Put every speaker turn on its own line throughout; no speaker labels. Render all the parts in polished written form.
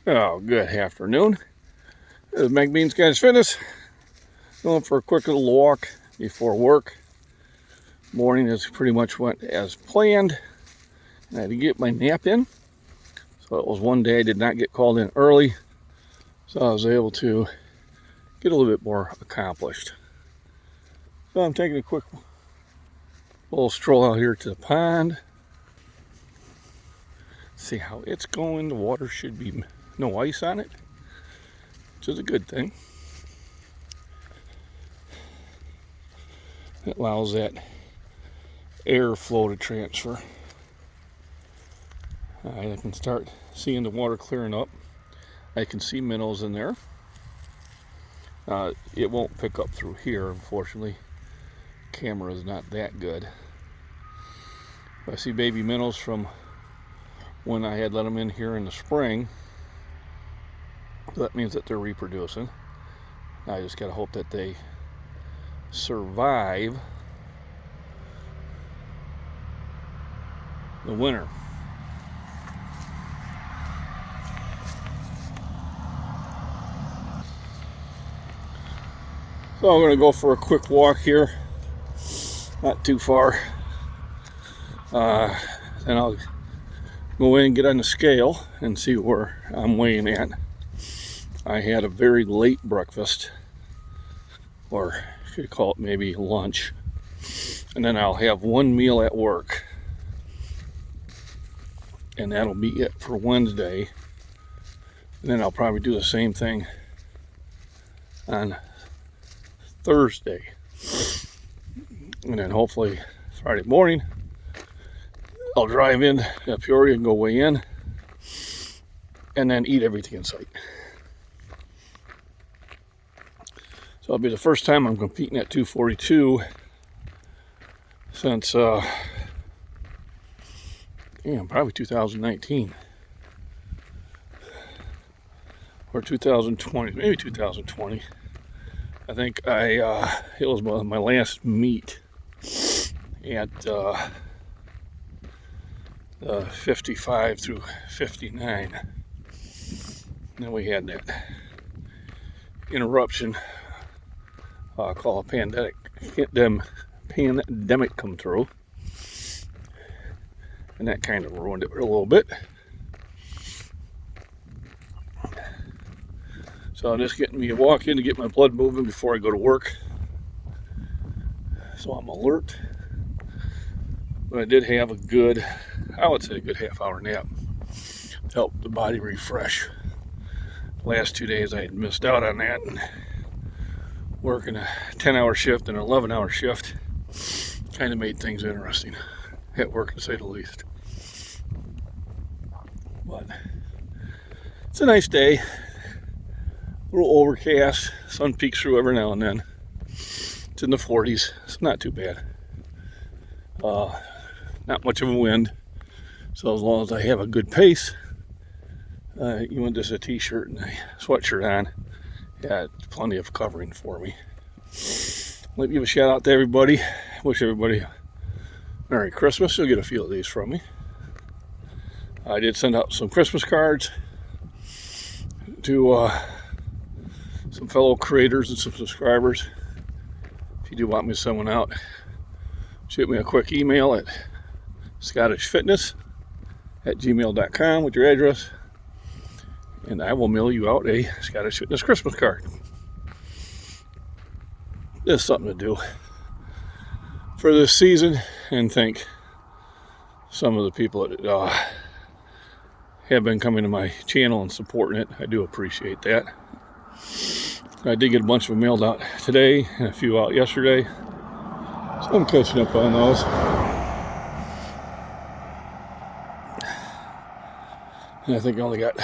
Oh, good afternoon. This is MacBean Scottish Fitness. Going for a quick little walk before work. Morning has pretty much went as planned. I had to get my nap in. So it was one day I did not get called in early. So I was able to get a little bit more accomplished. So I'm taking a quick little stroll out here to the pond. See how it's going. The water should be no ice on it, which is a good thing. It allows that airflow to transfer. I can start seeing the water clearing up. I can see minnows in there. It won't pick up through here, unfortunately. Camera is not that good. I see baby minnows from when I had let them in here in the spring. So that means that they're reproducing. I just gotta hope that they survive the winter. So I'm gonna go for a quick walk here, not too far. Then I'll go in and get on the scale and see where I'm weighing at. I had a very late breakfast, or you could call it maybe lunch, and then I'll have one meal at work, and that'll be it for Wednesday. And then I'll probably do the same thing on Thursday, and then hopefully Friday morning I'll drive in to Peoria and go weigh in, and then eat everything in sight. So it'll be the first time I'm competing at 242 since probably 2019 or 2020, maybe 2020. I think it was my last meet at 55 through 59. And then we had that interruption, called a pandemic come through, and that kind of ruined it a little bit. So I'm just getting me a walk in to get my blood moving before I go to work, so I'm alert. But I did have a good half-hour nap to help the body refresh. The last 2 days I had missed out on that, and working a 10-hour shift and an 11-hour shift kind of made things interesting at work, to say the least. But it's a nice day. A little overcast. Sun peeks through every now and then. It's in the 40s. It's not too bad. Not much of a wind. So as long as I have a good pace, even just a t-shirt and a sweatshirt on, yeah, it's plenty of covering for me. Let me give a shout out to everybody. Wish everybody a Merry Christmas. You'll get a few of these from me. I did send out some Christmas cards to some fellow creators and some subscribers. If you do want me to send one out, shoot me a quick email at scottishfitness@gmail.com with your address, and I will mail you out a Scottish Fitness Christmas card. Just something to do for this season, and thank some of the people that have been coming to my channel and supporting it. I do appreciate that. I did get a bunch of them mailed out today and a few out yesterday, so I'm catching up on those. And I think I only got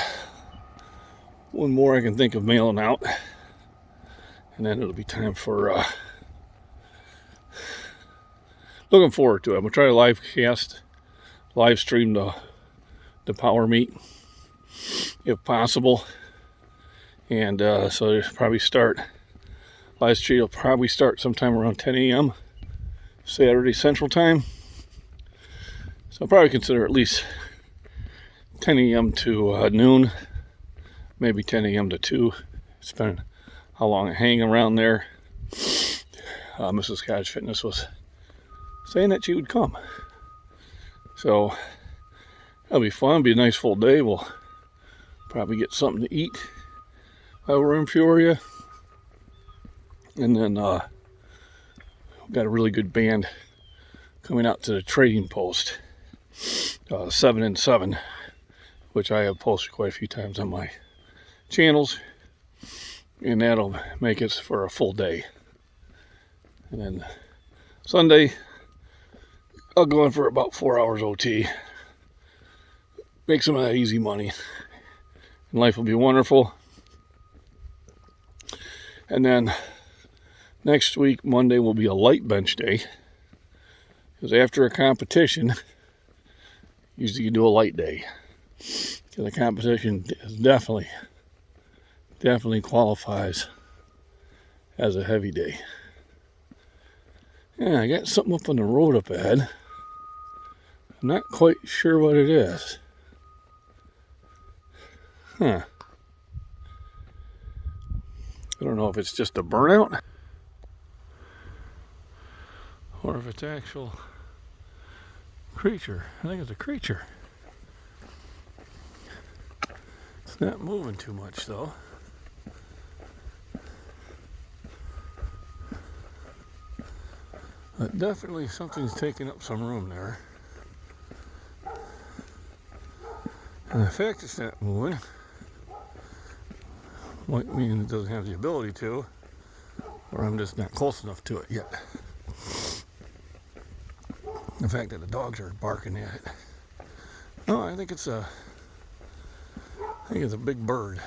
one more I can think of mailing out, and then it'll be time for looking forward to it. I'm gonna try to live stream the power meet if possible, and so live stream will probably start sometime around 10 a.m. Saturday Central Time. So I'll probably consider at least 10 a.m. to noon maybe 10 a.m. to 2. It's been how long I hang around there. Mrs. Cottage Fitness was saying that she would come. So that'll be fun. It'll be a nice full day. We'll probably get something to eat over in Peoria. And then we've got a really good band coming out to the Trading Post, 7 and 7, which I have posted quite a few times on my channels. And that'll make us for a full day. And then Sunday, I'll go in for about 4 hours OT. Make some of that easy money. And life will be wonderful. And then next week, Monday, will be a light bench day. Because after a competition, usually you do a light day. Because the competition is definitely qualifies as a heavy day. Yeah, I got something up on the road up ahead. I'm not quite sure what it is. I don't know if it's just a burnout or if it's actual creature. I think it's a creature. It's not moving too much though. But definitely something's taking up some room there. And the fact it's not moving might mean it doesn't have the ability to, or I'm just not close enough to it yet. The fact that the dogs are barking at it. No, I think it's a big bird.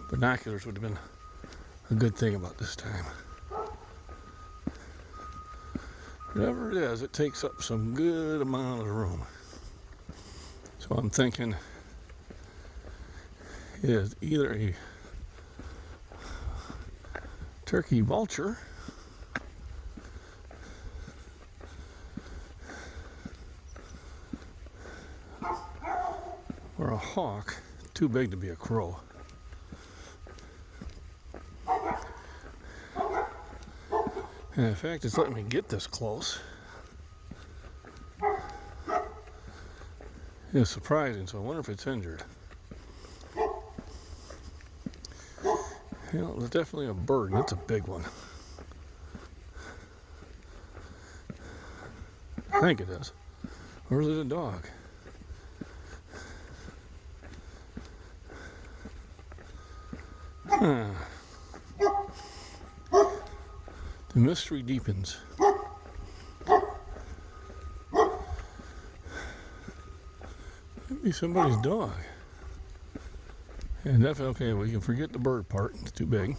Binoculars would have been a good thing about this time. Whatever it is, it takes up some good amount of room. So I'm thinking it is either a turkey vulture or a hawk, too big to be a crow. And in fact, it's letting me get this close. It's surprising, so I wonder if it's injured. You know, it's definitely a bird, and it's a big one. I think it is. Or is it a dog? The mystery deepens. Could be somebody's dog. And definitely, okay, we can forget the bird part. It's too big.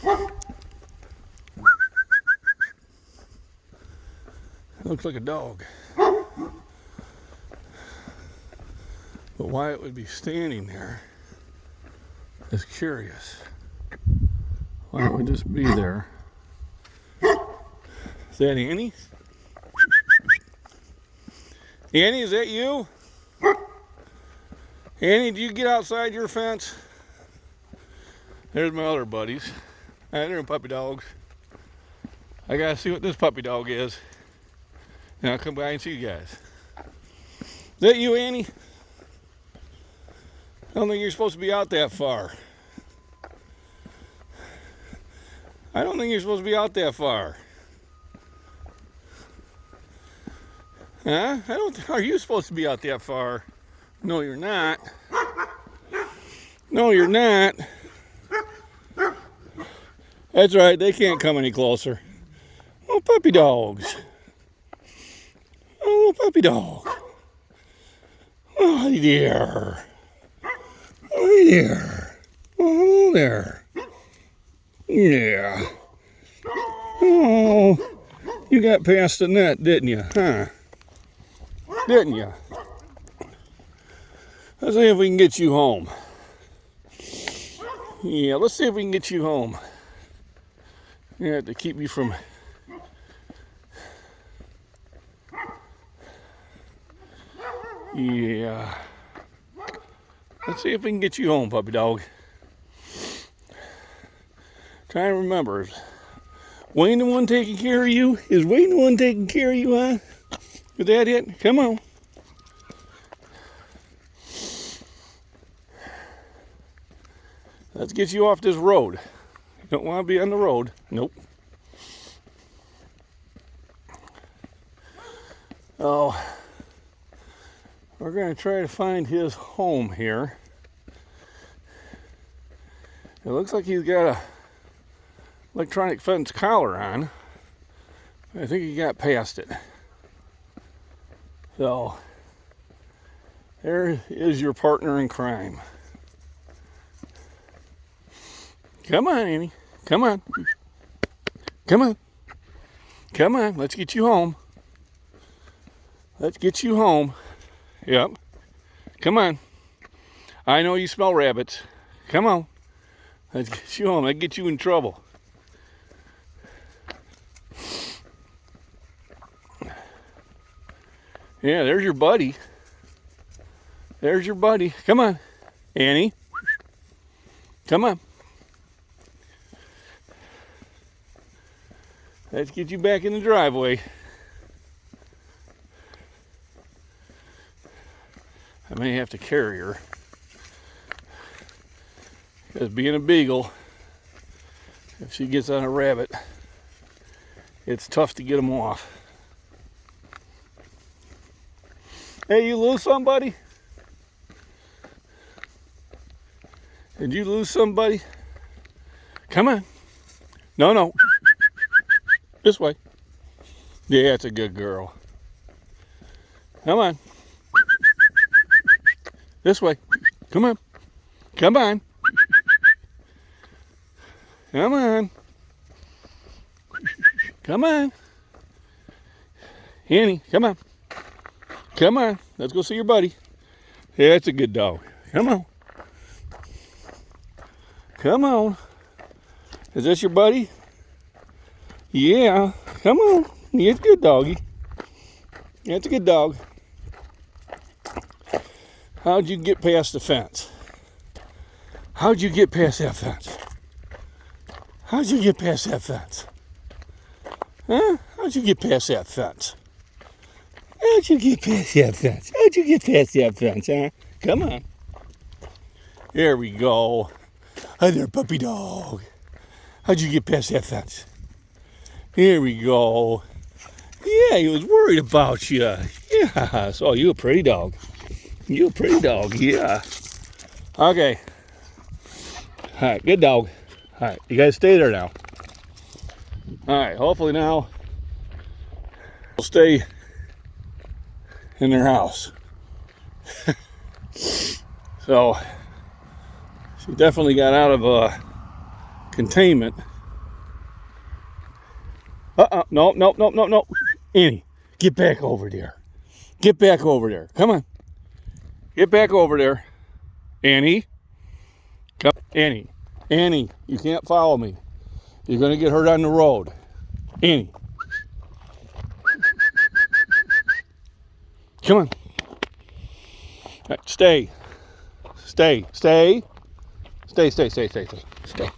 It looks like a dog. But why it would be standing there is curious. Why it would just be there. Is that Annie? Annie, is that you? Annie, do you get outside your fence? There's my other buddies. They're puppy dogs. I gotta see what this puppy dog is. And I'll come by and see you guys. Is that you, Annie? I don't think you're supposed to be out that far. I don't think you're supposed to be out that far. Huh? Are you supposed to be out that far? No, you're not. No, you're not. That's right, they can't come any closer. Oh, puppy dogs. Oh, puppy dog. Oh, dear. Oh, dear. Oh, there. Yeah. Oh, you got past the net, didn't you? Huh? Didn't you? Let's see if we can get you home. Yeah, let's see if we can get you home. You have to keep you from... Yeah. Let's see if we can get you home, puppy dog. Trying to remember. Is Wayne the one taking care of you? Is Wayne the one taking care of you, huh? Is that it? Come on. Let's get you off this road. You don't want to be on the road. Nope. Oh, we're going to try to find his home here. It looks like he's got a electronic fence collar on. I think he got past it. So, there is your partner in crime. Come on, Annie. Come on. Come on. Come on. Let's get you home. Let's get you home. Yep. Come on. I know you smell rabbits. Come on. Let's get you home. Let's get you in trouble. Yeah, there's your buddy. There's your buddy. Come on, Annie. Come on. Let's get you back in the driveway. I may have to carry her. Because being a beagle, if she gets on a rabbit, it's tough to get them off. Hey, you lose somebody? Did you lose somebody? Come on. No, no. This way. Yeah, it's a good girl. Come on. This way. Come on. Come on. Come on. Come on. Annie, come on. Come on. Let's go see your buddy. Yeah, it's a good dog. Come on. Come on. Is this your buddy? Yeah. Come on. Yeah, it's a good doggy. Yeah, it's a good dog. How'd you get past the fence? How'd you get past that fence? How'd you get past that fence? Huh? How'd you get past that fence? How'd you get past that fence? How'd you get past that fence, huh? Come on. There we go. Hi there, puppy dog. How'd you get past that fence? Here we go. Yeah, he was worried about you. Yeah, so you a pretty dog. You a pretty dog, yeah. Okay. All right, good dog. All right, you guys stay there now. All right, hopefully now we'll stay in their house. So she definitely got out of containment. No, no, no, no, no. Annie, get back over there. Get back over there. Come on. Get back over there. Annie. Come, Annie. Annie, you can't follow me. You're going to get hurt on the road. Annie. Come on. Right, stay. Stay. Stay. Stay, stay, stay, stay, stay. Stay.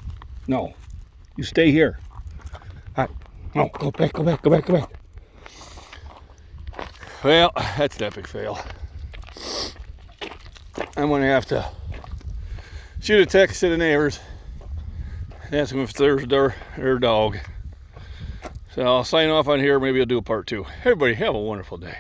No. You stay here. All right. No, go back, go back, go back, go back. Well, that's an epic fail. I'm going to have to shoot a text to the neighbors and ask them if there's their dog. So I'll sign off on here. Maybe I'll do a part 2. Everybody have a wonderful day.